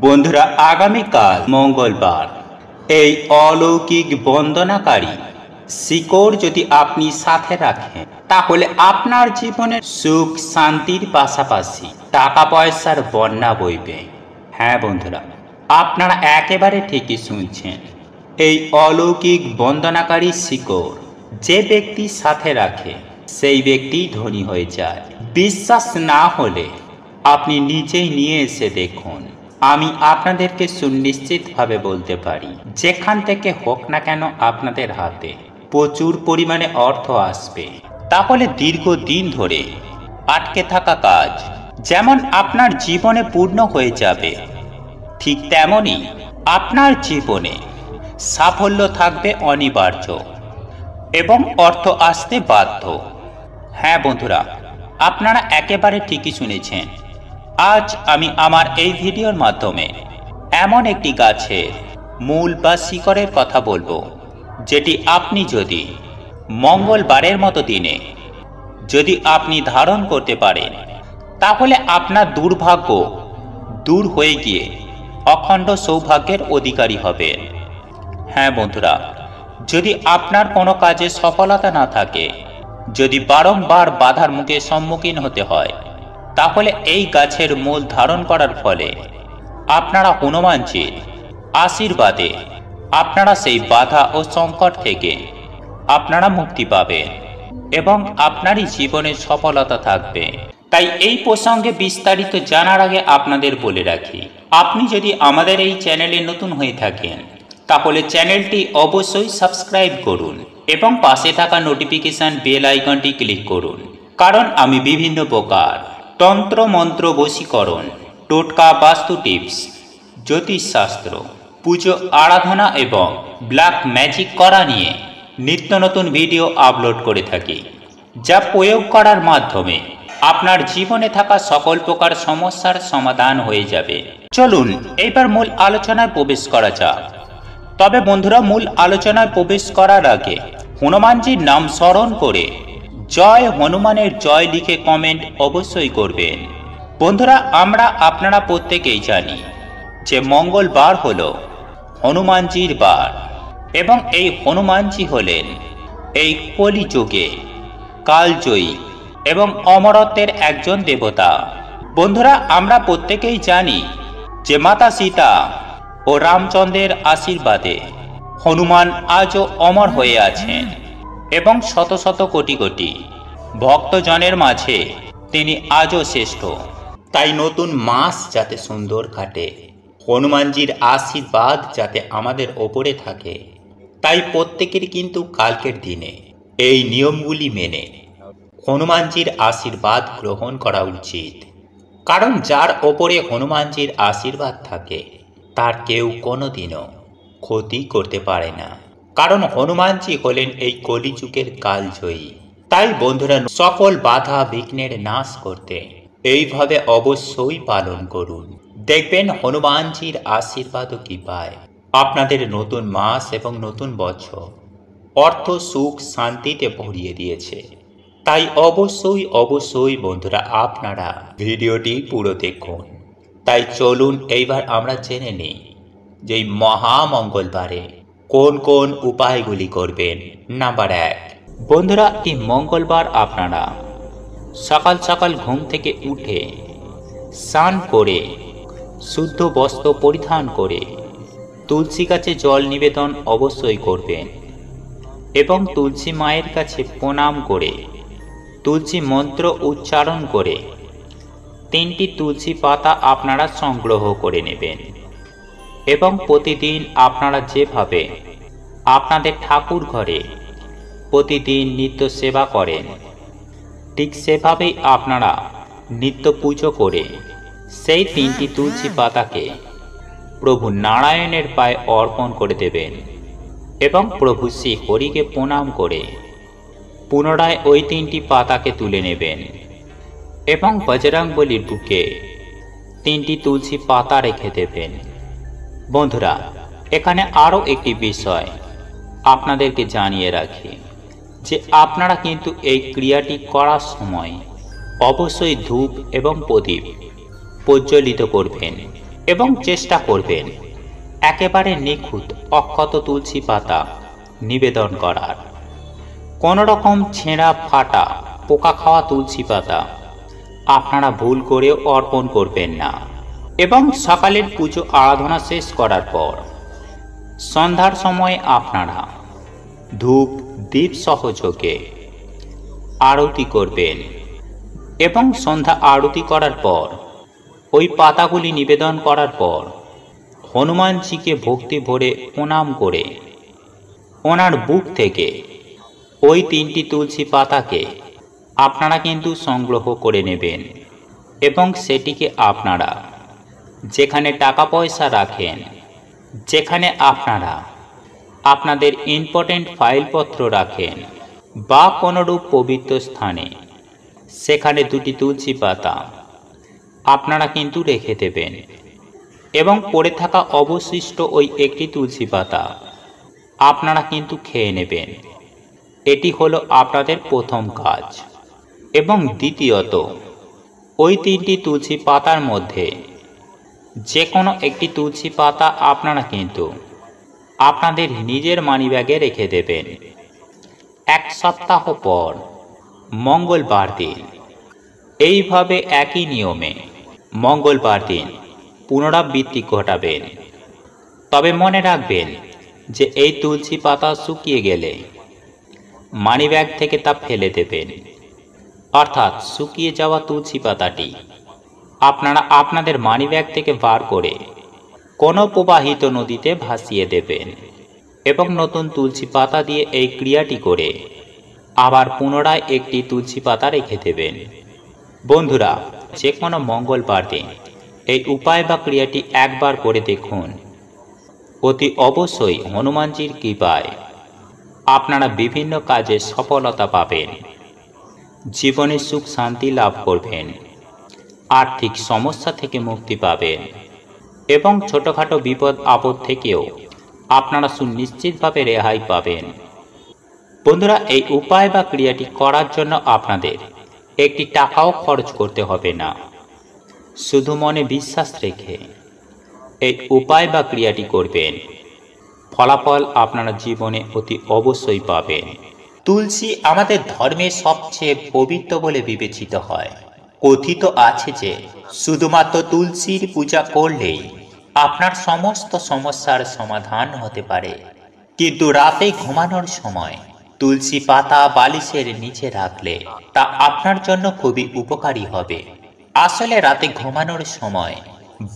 বন্ধুরা, আগামীকাল মঙ্গলবার এই অলৌকিক বন্দনাকারী শিকড় যদি আপনি সাথে রাখেন, তাহলে আপনার জীবনে সুখ শান্তির পাশাপাশি টাকা পয়সার বন্যা বইবে। হ্যাঁ বন্ধুরা, আপনারা একেবারে ঠিকই শুনছেন। এই অলৌকিক বন্দনাকারী শিকড় যে ব্যক্তি সাথে রাখে, সেই ব্যক্তি ধনী হয়ে যায়। বিশ্বাস না হলে আপনি নিজেই নিয়ে এসে দেখুন। আমি আপনাদেরকে সুনিশ্চিতভাবে বলতে পারি, যেখান থেকে হোক না কেন আপনাদের হাতে প্রচুর পরিমাণে অর্থ আসবে। তাহলে দীর্ঘদিন ধরে আটকে থাকা কাজ যেমন আপনার জীবনে পূর্ণ হয়ে যাবে, ঠিক তেমনি আপনার জীবনে সাফল্য থাকবে অনিবার্য এবং অর্থ আসতে বাধ্য। হ্যাঁ বন্ধুরা, আপনারা একেবারে ঠিকই শুনেছেন। আজ আমি আমার এই ভিডিওর মাধ্যমে এমন একটি গাছের মূল বা শিকড়ের কথা বলবো, যেটি আপনি যদি মঙ্গলবারের মতো দিনে যদি আপনি ধারণ করতে পারেন, তাহলে আপনার দুর্ভাগ্য দূর হয়ে গিয়ে অখণ্ড সৌভাগ্যের অধিকারী হবেন। হ্যাঁ বন্ধুরা, যদি আপনার কোনো কাজে সফলতা না থাকে, যদি বারংবার বাধার মুখে সম্মুখীন হতে হয়, তাহলে এই গাছের মূল ধারণ করার ফলে আপনারা হনুমানজির আশীর্বাদে আপনারা সেই বাধা ও সংকট থেকে আপনারা মুক্তি পাবেন এবং আপনারই জীবনে সফলতা থাকবে। তাই এই প্রসঙ্গে বিস্তারিত জানার আগে আপনাদের বলে রাখি, আপনি যদি আমাদের এই চ্যানেলে নতুন হয়ে থাকেন, তাহলে চ্যানেলটি অবশ্যই সাবস্ক্রাইব করুন এবং পাশে থাকা নোটিফিকেশন বেল আইকনটি ক্লিক করুন। কারণ আমি বিভিন্ন প্রকার তন্ত্র মন্ত্র, বশীকরণ, টোটকা, বাস্তু টিপস, জ্যোতিষশাস্ত্র, পুজো আরাধনা এবং ব্ল্যাক ম্যাজিক করা নিয়ে নিত্য নতুন ভিডিও আপলোড করে থাকি, যা প্রয়োগ করার মাধ্যমে আপনার জীবনে থাকা সকল প্রকার সমস্যার সমাধান হয়ে যাবে। চলুন এইবার মূল আলোচনায় প্রবেশ করা যাক। তবে বন্ধুরা, মূল আলোচনায় প্রবেশ করার আগে হনুমানজির নাম স্মরণ করে জয় হনুমানের জয় লিখে কমেন্ট অবশ্যই করবেন। বন্ধুরা, আপনারা প্রত্যেকেই জানি যে মঙ্গলবার হলো হনুমানজির বার এবং এই হনুমানজি হলেন এই কলিযুগে কালজয়ী এবং অমরত্বের একজন দেবতা। বন্ধুরা, আমরা প্রত্যেকেই জানি যে মাতা সীতা ও রামচন্দ্রের আশীর্বাদে হনুমান আজও অমর হয়ে আছেন এবং শত শত কোটি কোটি ভক্তজনের মাঝে তিনি আজও শ্রেষ্ঠ। তাই নতুন মাস যাতে সুন্দর কাটে, হনুমানজির আশীর্বাদ যাতে আমাদের ওপরে থাকে, তাই প্রত্যেকের কিন্তু কালকের দিনে এই নিয়মগুলি মেনে হনুমানজির আশীর্বাদ গ্রহণ করা উচিত। কারণ যার ওপরে হনুমানজির আশীর্বাদ থাকে, তার কেউ কোনোদিনও ক্ষতি করতে পারে না। কারণ হনুমানজি হলেন এই কলিযুগের কালজয়ী। তাই বন্ধুরা, সকল বাধা বিঘ্নের নাশ করতে এইভাবে অবশ্যই পালন করুন। দেখবেন হনুমানজির আশীর্বাদও কি পায় আপনাদের নতুন মাস এবং নতুন বছর অর্থ, সুখ, শান্তিতে ভরিয়ে দিয়েছে। তাই অবশ্যই বন্ধুরা, আপনারা ভিডিওটি পুরো দেখুন। তাই চলুন এইবার আমরা জেনে নিই যে এই মহামঙ্গলবারে কোন কোন উপায়গুলি করবেন। নাম্বার 1, বন্ধুরা, এই মঙ্গলবার আপনারা সকাল সকাল ঘুম থেকে উঠে স্নান করে শুদ্ধ বস্ত্র পরিধান করে তুলসী গাছে জল নিবেদন অবশ্যই করবেন এবং তুলসী মায়ের কাছে প্রণাম করে তুলসী মন্ত্র উচ্চারণ করে 3টি তুলসী পাতা আপনারা সংগ্রহ করে নেবেন এবং প্রতিদিন আপনারা যেভাবে আপনাদের ঠাকুর ঘরে প্রতিদিন নিত্য সেবা করেন, ঠিক সেভাবেই আপনারা নিত্য পুজো করে সেই 3টি তুলসী পাতাকে প্রভু নারায়ণের পায়ে অর্পণ করে দেবেন এবং প্রভু শ্রী হরিকে প্রণাম করে পুনরায় ওই 3টি পাতাকে তুলে নেবেন এবং বজরংবলীর বুকে 3টি তুলসী পাতা রেখে দেবেন। বন্ধুরা, এখানে আরও একটি বিষয় আপনাদেরকে জানিয়ে রাখি যে আপনারা কিন্তু এই ক্রিয়াটি করার সময় অবশ্যই ধূপ এবং প্রদীপ প্রজ্বলিত করবেন এবং চেষ্টা করবেন একেবারে নিখুঁত অক্ষত তুলসী পাতা নিবেদন করার। কোনো রকম ছেঁড়া ফাটা পোকা খাওয়া তুলসী পাতা আপনারা ভুল করে অর্পণ করবেন না। এবং সকালের পুজো আরাধনা শেষ করার পর সন্ধ্যার সময় আপনারা ধূপ দীপ সহযোগে আরতি করবেন এবং সন্ধ্যা আরতি করার পর ওই পাতাগুলি নিবেদন করার পর হনুমানজিকে ভক্তি ভরে প্রণাম করে ওনার বুক থেকে ওই 3টি তুলসী পাতাকে আপনারা কিন্তু সংগ্রহ করে নেবেন এবং সেটিকে আপনারা যেখানে টাকা পয়সা রাখেন, যেখানে আপনারা আপনাদের ইম্পর্টেন্ট ফাইলপত্র রাখেন বা কোনোরূপ পবিত্র স্থানে, সেখানে 2টি তুলসী পাতা আপনারা কিন্তু রেখে দেবেন এবং পড়ে থাকা অবশিষ্ট ওই 1টি তুলসী পাতা আপনারা কিন্তু খেয়ে নেবেন। এটি হলো আপনাদের প্রথম কাজ। এবং দ্বিতীয়ত, ওই 3টি তুলসী পাতার মধ্যে যে কোনো একটি তুলসী পাতা আপনারা কিন্তু আপনাদের নিজের মানিব্যাগে রেখে দেবেন। 1 সপ্তাহ পর মঙ্গলবার দিন এইভাবে একই নিয়মে মঙ্গলবার দিন পুনরাবৃত্তি ঘটাবেন। তবে মনে রাখবেন যে এই তুলসী পাতা শুকিয়ে গেলে মানিব্যাগ থেকে তা ফেলে দেবেন, অর্থাৎ শুকিয়ে যাওয়া তুলসী পাতাটি আপনারা আপনাদের মানিব্যাগ থেকে বার করে কোনো প্রবাহিত নদীতে ভাসিয়ে দেবেন এবং নতুন তুলসী পাতা দিয়ে এই ক্রিয়াটি করে আবার পুনরায় একটি তুলসী পাতা রেখে দেবেন। বন্ধুরা, যে কোনো মঙ্গলবার দিন এই উপায় বা ক্রিয়াটি একবার করে দেখুন। অতি অবশ্যই হনুমানজির কৃপায় আপনারা বিভিন্ন কাজে সফলতা পাবেন, জীবনে সুখ শান্তি লাভ করবেন, আর্থিক সমস্যা থেকে মুক্তি পাবেন এবং ছোটখাটো বিপদ আপদ থেকেও আপনারা সুনিশ্চিতভাবে রেহাই পাবেন। বন্ধুরা, এই উপায় বা ক্রিয়াটি করার জন্য আপনাদের একটি টাকাও খরচ করতে হবে না। শুধু মনে বিশ্বাস রেখে এই উপায় বা ক্রিয়াটি করবেন, ফলাফল আপনারা জীবনে অতি অবশ্যই পাবেন। তুলসী আমাদের ধর্মের সবচেয়ে পবিত্র বলে বিবেচিত হয়। কথিত আছে যে শুধুমাত্র তুলসীর পূজা করলেই আপনার সমস্ত সমস্যার সমাধান হতে পারে। কিন্তু রাতে ঘুমানোর সময় তুলসী পাতা বালিশের নিচে রাখলে তা আপনার জন্য খুবই উপকারী হবে। আসলে রাতে ঘুমানোর সময়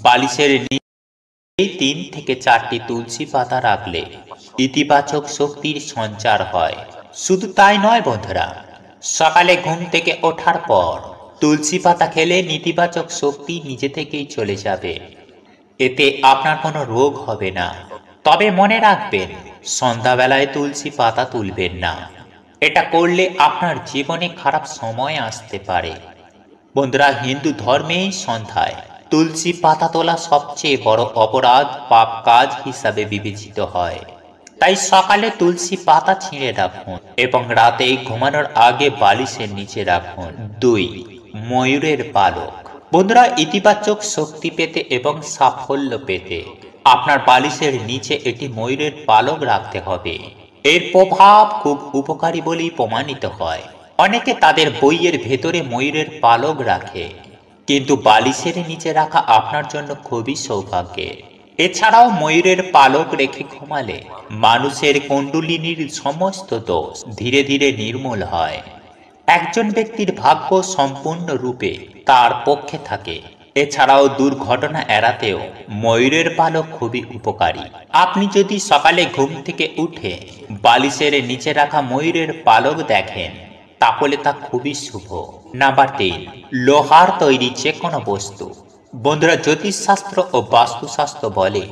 বালিশের নিচে 3 থেকে 4টি তুলসী পাতা রাখলে ইতিবাচক শক্তির সঞ্চার হয়। শুধু তাই নয় বন্ধুরা, সকালে ঘুম থেকে ওঠার পর তুলসী পাতা খেলে নেতিবাচক শক্তি নিজে থেকেই চলে যাবে। এতে আপনার কোনো রোগ হবে না। তবে মনে রাখবেন, সন্ধ্যাবেলায় তুলসী পাতা তুলবেন না। এটা করলে আপনার জীবনে খারাপ সময় আসতে পারে। বন্ধুরা, হিন্দু ধর্মে সন্ধ্যায় তুলসী পাতা তোলা সবচেয়ে বড় অপরাধ, পাপ কাজ হিসাবে বিবেচিত হয়। তাই সকালে তুলসী পাতা ছিঁড়ে রাখুন এবং রাতে ঘুমানোর আগে বালিশের নিচে রাখুন। 2. ময়ূরের পালক। বন্ধুরা, ইতিবাচক শক্তি পেতে এবং সাফল্য পেতে আপনার বালিশের নিচে একটি ময়ূরের পালক রাখতে হবে। এর প্রভাব খুব উপকারী বলেই প্রমাণিত হয়। অনেকে তাদের বইয়ের ভেতরে ময়ূরের পালক রাখে, কিন্তু বালিশের নিচে রাখা আপনার জন্য খুবই সৌভাগ্যের। এছাড়াও ময়ূরের পালক রেখে ঘুমালে মানুষের কুণ্ডলিনীর সমস্ত দোষ ধীরে ধীরে নির্মূল হয়। একজন ব্যক্তির ভাগ্য সম্পূর্ণরূপে তার পক্ষে থাকে। এছাড়াও দুর্ঘটনা এড়াতেও ময়ূরের পালক খুবই উপকারী। আপনি যদি সকালে ঘুম থেকে উঠে বালিশের নিচে রাখা ময়ূরের পালক দেখেন, তাহলে তা খুবই শুভ। নাম্বার 3, লোহার তৈরি যে কোনো বস্তু। বন্ধুরা, জ্যোতিষশাস্ত্র ও বাস্তুশাস্ত্র বলে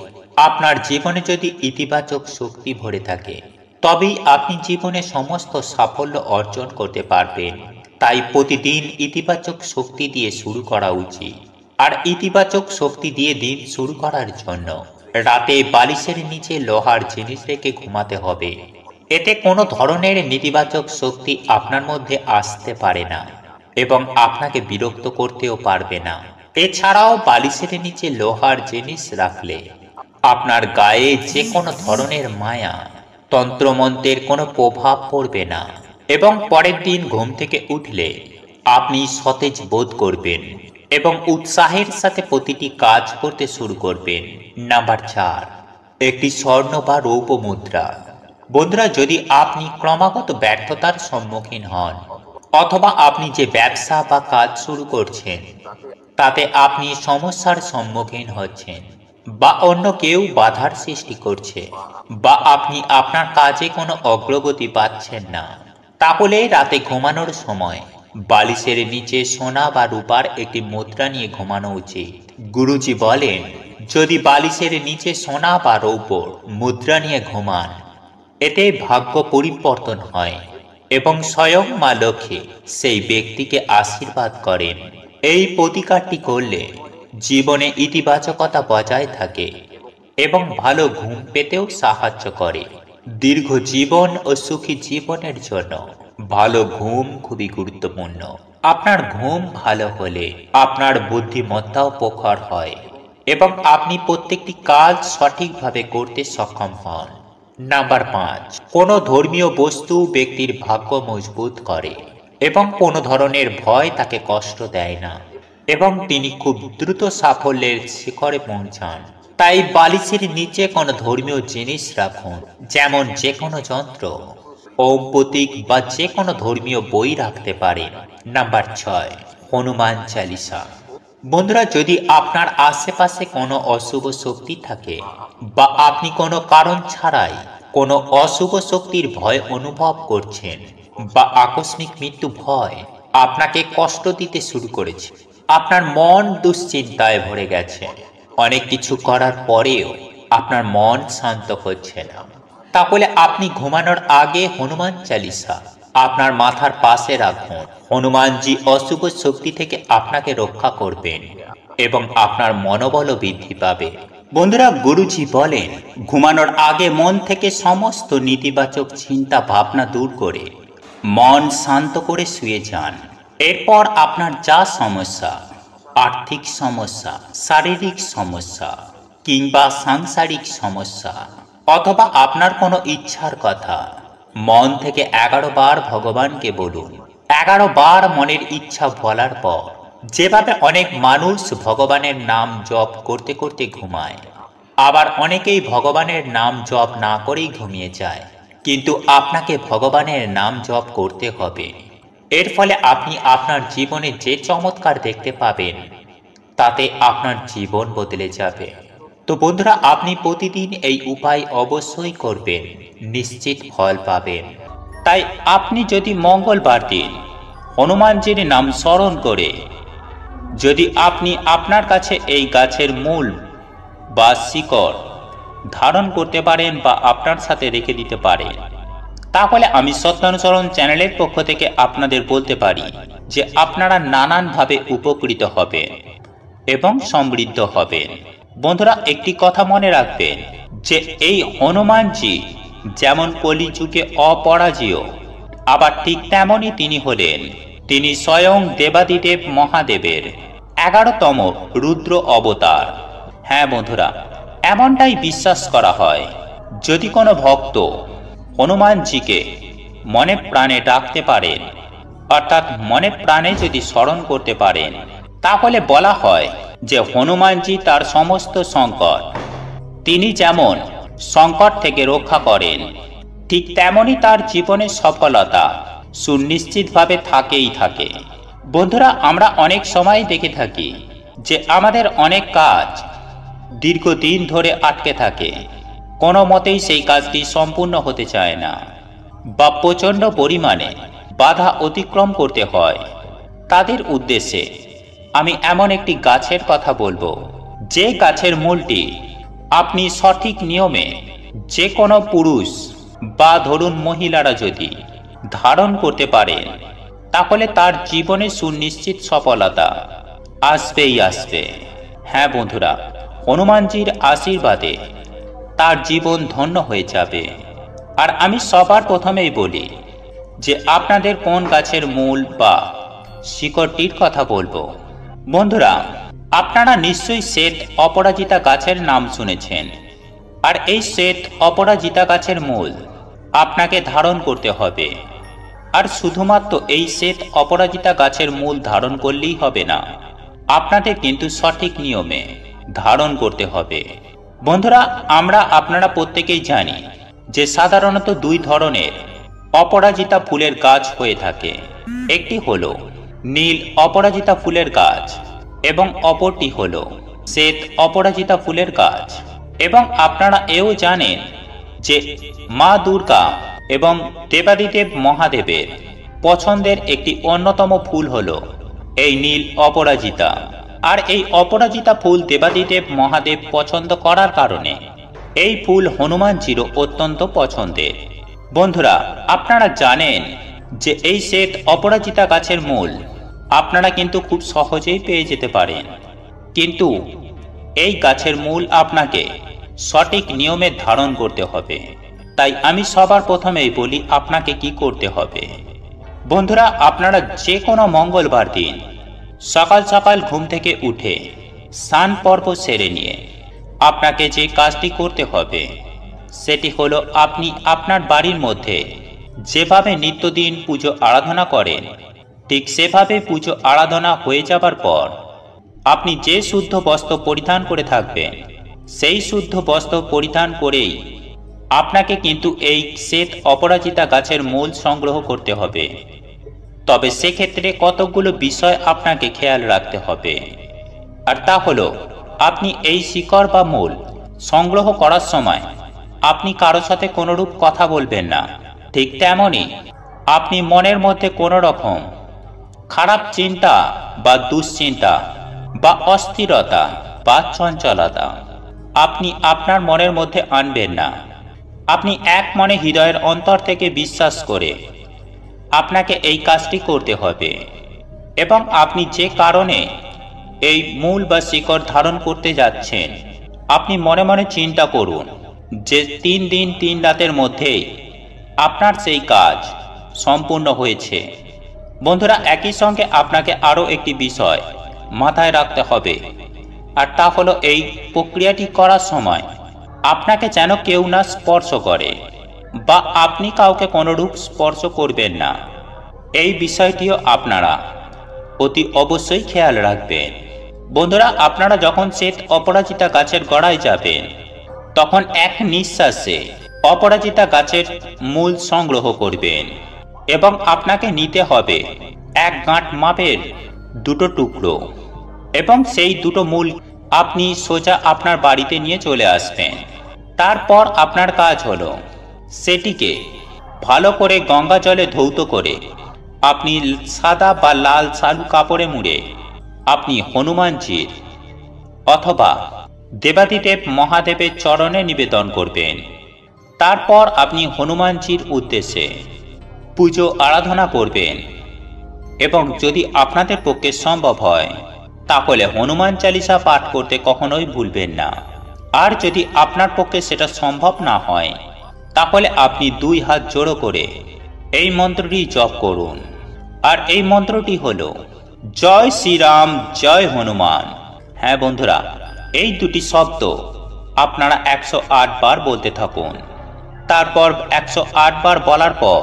আপনার জীবনে যদি ইতিবাচক শক্তি ভরে থাকে, তবেই আপনি জীবনে সমস্ত সাফল্য অর্জন করতে পারবেন। তাই প্রতিদিন ইতিবাচক শক্তি দিয়ে শুরু করা উচিত। আর ইতিবাচক শক্তি দিয়ে দিন শুরু করার জন্য রাতে বালিশের নিচে লোহার জিনিস রেখে ঘুমাতে হবে। এতে কোনো ধরনের নেতিবাচক শক্তি আপনার মধ্যে আসতে পারে না এবং আপনাকে বিরক্ত করতেও পারবে না। এছাড়াও বালিশের নিচে লোহার জিনিস রাখলে আপনার গায়ে যে কোনো ধরনের মায়া তন্ত্রমন্ত্রের কোনো প্রভাব পড়বে না এবং পরের দিন ঘুম থেকে উঠলে আপনি সতেজ বোধ করবেন এবং উৎসাহের সাথে প্রতিটি কাজ করতে শুরু করবেন। নাম্বার 4, একটি স্বর্ণ বা রৌপ্য মুদ্রা। বন্ধুরা, যদি আপনি ক্রমাগত ব্যর্থতার সম্মুখীন হন অথবা আপনি যে ব্যবসা বা কাজ শুরু করছেন তাতে আপনি সমস্যার সম্মুখীন হচ্ছেন বা অন্য কেউ বাধার সৃষ্টি করছে বা আপনি আপনার কাজে কোনো অগ্রগতি পাচ্ছেন না, তাহলে রাতে ঘুমানোর সময় বালিশের নিচে সোনা বা রূপার একটি মুদ্রা নিয়ে ঘুমানো উচিত। গুরুজি বলেন, যদি বালিশের নিচে সোনা বা রৌপ্যর মুদ্রা নিয়ে ঘুমান এতে ভাগ্য পরিবর্তন হয় এবং স্বয়ং মা লক্ষ্মী সেই ব্যক্তিকে আশীর্বাদ করেন। এই প্রতিকারটি করলে জীবনে ইতিবাচকতা বজায় থাকে এবং ভালো ঘুম পেতেও সাহায্য করে। দীর্ঘ জীবন ও সুখী জীবনের জন্য ভালো ঘুম খুবই গুরুত্বপূর্ণ। আপনার ঘুম ভালো হলে আপনার বুদ্ধিমত্তাও প্রখর হয় এবং আপনি প্রত্যেকটি কাজ সঠিকভাবে করতে সক্ষম হন। নাম্বার 5, কোনো ধর্মীয় বস্তু ব্যক্তির ভাগ্য মজবুত করে এবং কোনো ধরনের ভয় তাকে কষ্ট দেয় না এবং তিনি খুব দ্রুত সাফল্যের শিখরে পৌঁছান। তাই বালিশের নিচে কোনো ধর্মীয় জিনিস রাখুন, যেমন যে কোনো যন্ত্র, ওম প্রতীক বা যে কোনো ধর্মীয় বই রাখতে পারেন। নাম্বার 6, হনুমান চালিসা। বন্ধুরা, যদি আপনার আশেপাশে কোনো অশুভ শক্তি থাকে বা আপনি কোনো কারণ ছাড়াই কোনো অশুভ শক্তির ভয় অনুভব করছেন বা আকস্মিক মৃত্যু ভয় আপনাকে কষ্ট দিতে শুরু করেছে, আপনার মন দুশ্চিন্তায় ভরে গেছে, অনেক কিছু করার পরেও আপনার মন শান্ত হচ্ছে না, তাহলে আপনি ঘুমানোর আগে হনুমান চালিসা আপনার মাথার পাশে রাখুন। হনুমানজি অশুভ শক্তি থেকে আপনাকে রক্ষা করবেন এবং আপনার মনোবল বৃদ্ধি পাবে। বন্ধুরা, গুরুজি বলেন, ঘুমানোর আগে মন থেকে সমস্ত নেতিবাচক চিন্তা ভাবনা দূর করে মন শান্ত করে শুয়ে যান। এরপর আপনার যা সমস্যা, আর্থিক সমস্যা, শারীরিক সমস্যা কিংবা সাংসারিক সমস্যা অথবা আপনার কোনো ইচ্ছার কথা মন থেকে 11 বার ভগবানকে বলুন। 11 বার মনের ইচ্ছা বলার পর যেভাবে অনেক মানুষ ভগবানের নাম জপ করতে করতে ঘুমায়, আবার অনেকেই ভগবানের নাম জপ না করেই ঘুমিয়ে যায়, কিন্তু আপনাকে ভগবানের নাম জপ করতে হবে। এর ফলে আপনি আপনার জীবনে যে চমৎকার দেখতে পাবেন তাতে আপনার জীবন বদলে যাবে। তো বন্ধুরা, আপনি প্রতিদিন এই উপায় অবশ্যই করবেন, নিশ্চিত ফল পাবেন। তাই আপনি যদি মঙ্গলবার দিন হনুমানজির নাম স্মরণ করে যদি আপনি আপনার কাছে এই গাছের মূল বা শিকড় ধারণ করতে পারেন বা আপনার সাথে রেখে দিতে পারেন, তাহলে আমি সত্যানুসরণ চ্যানেলের পক্ষ থেকে আপনাদের বলতে পারি যে আপনারা নানানভাবে উপকৃত হবেন এবং সমৃদ্ধ হবেন। বন্ধুরা, একটি কথা মনে রাখবেন যে এই হনুমানজি যেমন কলিযুগে অপরাজেয়, আবার ঠিক তেমনই তিনি স্বয়ং দেবাদিদেব মহাদেবের 11তম রুদ্র অবতার। হ্যাঁ বন্ধুরা, এমনটাই বিশ্বাস করা হয়, যদি কোনো ভক্ত হনুমানজিকে মনে প্রাণে ডাকতে পারেন, অর্থাৎ মনে প্রাণে যদি স্মরণ করতে পারেন, তাহলে বলা হয় যে হনুমানজি তার সমস্ত সংকট, তিনি যেমন সংকট থেকে রক্ষা করেন, ঠিক তেমনি তার জীবনের সফলতা সুনিশ্চিতভাবে থাকেই থাকে। বন্ধুরা, আমরা অনেক সময় দেখে থাকি যে আমাদের অনেক কাজ দীর্ঘদিন ধরে আটকে থাকে, কোনো মতেই সেই কাজটি সম্পূর্ণ হতে চায় না বা প্রচণ্ড পরিমাণে বাধা অতিক্রম করতে হয়। তাদের উদ্দেশ্যে আমি এমন একটি গাছের কথা বলবো, যে গাছের মূলটি আপনি সঠিক নিয়মে যে কোনো পুরুষ বা ধরুন মহিলারা যদি ধারণ করতে পারেন, তাহলে তার জীবনে সুনিশ্চিত সফলতা আসবেই আসবে। হ্যাঁ বন্ধুরা, হনুমানজির আশীর্বাদে তার জীবন ধন্য হয়ে যাবে। আর আমি সবার প্রথমেই বলি যে আপনাদের কোন গাছের মূল বা শিকড়টির কথা বলবো। বন্ধুরা, আপনারা নিশ্চয়ই শ্বেত অপরাজিতা গাছের নাম শুনেছেন। আর এই শ্বেত অপরাজিতা গাছের মূল আপনাকে ধারণ করতে হবে। আর শুধুমাত্র এই শ্বেত অপরাজিতা গাছের মূল ধারণ করলেই হবে না, আপনাদের কিন্তু সঠিক নিয়মে ধারণ করতে হবে। বন্ধুরা, আপনারা প্রত্যেকেই জানি যে সাধারণত দুই ধরনের অপরাজিতা ফুলের গাছ হয়ে থাকে। একটি হলো নীল অপরাজিতা ফুলের গাছ এবং অপরটি হলো শ্বেত অপরাজিতা ফুলের গাছ। এবং আপনারা এও জানেন যে মা দুর্গা এবং দেবাদিদেব মহাদেবের পছন্দের একটি অন্যতম ফুল হলো এই নীল অপরাজিতা। আর এই অপরাজিতা ফুল দেবাদিদেব মহাদেব পছন্দ করার কারণে এই ফুল হনুমানজিরও অত্যন্ত পছন্দের। বন্ধুরা, আপনারা জানেন যে এই শ্বেত অপরাজিতা গাছের মূল আপনারা কিন্তু খুব সহজেই পেয়ে যেতে পারেন, কিন্তু এই গাছের মূল আপনাকে সঠিক নিয়মে ধারণ করতে হবে। তাই আমি সবার প্রথমেই বলি আপনাকে কি করতে হবে। বন্ধুরা, আপনারা যে কোনো মঙ্গলবার দিন সকাল সকাল ঘুম থেকে উঠে স্নান পর্ব সেরে নিয়ে আপনাকে যে কাজটি করতে হবে সেটি হলো, আপনি আপনার বাড়ির মধ্যে যেভাবে নিত্যদিন পুজো আরাধনা করেন ঠিক সেভাবে পুজো আরাধনা হয়ে যাবার পর আপনি যে শুদ্ধ বস্ত্র পরিধান করে থাকবেন সেই শুদ্ধ বস্ত্র পরিধান করেই আপনাকে কিন্তু এই শ্বেত অপরাজিতা গাছের মূল সংগ্রহ করতে হবে। তবে সেক্ষেত্রে কতগুলো বিষয় আপনাকে খেয়াল রাখতে হবে। আর তা হলো, আপনি এই শিকড় বা মূল সংগ্রহ করার সময় আপনি কারোর সাথে কোনোরূপ কথা বলবেন না। ঠিক তেমনই আপনি মনের মধ্যে কোনো রকম খারাপ চিন্তা বা দুশ্চিন্তা বা অস্থিরতা বা চঞ্চলতা আপনি আপনার মনের মধ্যে আনবেন না। আপনি এক মনে হৃদয়ের অন্তর থেকে বিশ্বাস করে আপনাকে এই কাজটি করতে হবে। এবং আপনি যে কারণে এই মূল বা শিকড় ধারণ করতে যাচ্ছেন আপনি মনে মনে চিন্তা করুন যে 3 দিন 3 রাতের মধ্যেই আপনার সেই কাজ সম্পূর্ণ হয়েছে। বন্ধুরা, একই সঙ্গে আপনাকে আরও একটি বিষয় মাথায় রাখতে হবে, আর তা হলো এই প্রক্রিয়াটি করার সময় আপনাকে যেন কেউ না স্পর্শ করে বা আপনি কাউকে কোনোরূপ স্পর্শ করবেন না। এই বিষয়টিও আপনারা অতি অবশ্যই খেয়াল রাখবেন। বন্ধুরা, আপনারা যখন শ্বেত অপরাজিতা গাছের গোড়ায় যাবেন তখন এক নিঃশ্বাসে অপরাজিতা গাছের মূল সংগ্রহ করবেন এবং আপনাকে নিতে হবে 1 গাঁট মাপের 2টো টুকরো এবং সেই 2টো মূল আপনি সোজা আপনার বাড়িতে নিয়ে চলে আসবেন। তারপর আপনার কাজ হলো সেটিকে ভালো করে গঙ্গা জলে ধৌত করে আপনি সাদা বা লাল শালু কাপড়ে মুড়ে আপনি হনুমানজির অথবা দেবাদিদেব মহাদেবের চরণে নিবেদন করবেন। তারপর আপনি হনুমানজির উদ্দেশ্যে পুজো আরাধনা করবেন এবং যদি আপনাদের পক্ষে সম্ভব হয় তাহলে হনুমান চালিসা পাঠ করতে কখনোই ভুলবেন না। আর যদি আপনার পক্ষে সেটা সম্ভব না হয় তাহলে আপনি 2 হাত জোড়ো করে এই মন্ত্রটি জপ করুন। আর এই মন্ত্রটি হলো জয় শ্রীরাম জয় হনুমান। হ্যাঁ বন্ধুরা, এই দুটি শব্দ আপনারা 108 বার বলতে থাকুন। তারপর 108 বার বলার পর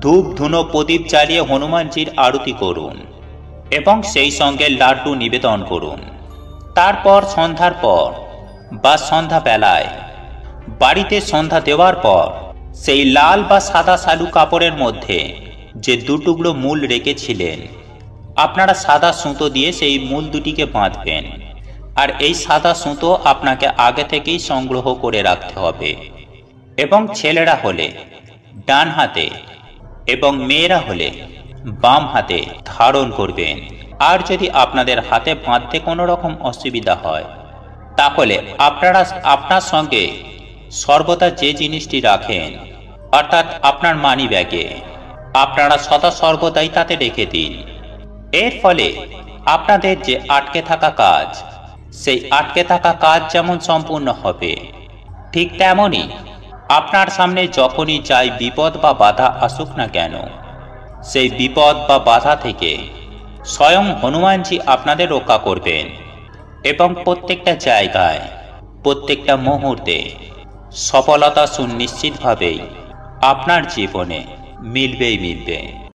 ধূপ ধুনো প্রদীপ জ্বালিয়ে হনুমানজির আরতি করুন এবং সেই সঙ্গে লাড্ডু নিবেদন করুন। তারপর সন্ধ্যার পর বা সন্ধ্যা বেলায় বাড়িতে সন্ধ্যা দেওয়ার পর সেই লাল বা সাদা শালু কাপড়ের মধ্যে যে 2 টুকরো মূল রেখেছিলেন আপনারা সাদা সুতো দিয়ে সেই মূল দুটিকে বাঁধবেন। আর এই সাদা সুতো আপনাকে আগে থেকেই সংগ্রহ করে রাখতে হবে এবং ছেলেরা হলে ডান হাতে এবং মেয়েরা হলে বাম হাতে ধারণ করবেন। আর যদি আপনাদের হাতে বাঁধতে কোনো রকম অসুবিধা হয় তাহলে আপনারা আপনার সঙ্গে সর্বদা যে জিনিসটি রাখেন অর্থাৎ আপনার মানি ব্যাগে আপনারা সদা সর্বদাই তাতে রেখে দিন। এর ফলে আপনাদের যে আটকে থাকা কাজ সেই আটকে থাকা কাজ যেমন সম্পূর্ণ হবে ঠিক তেমনই আপনার সামনে যখনই যাই বিপদ বা বাধা আসুক না কেন সেই বিপদ বা বাধা থেকে স্বয়ং হনুমানজি আপনাদের রক্ষা করবেন এবং প্রত্যেকটা জায়গায়, প্রত্যেকটা মুহূর্তে সফলতা সুনিশ্চিতভাবেই আপনার জীবনে মিলবে।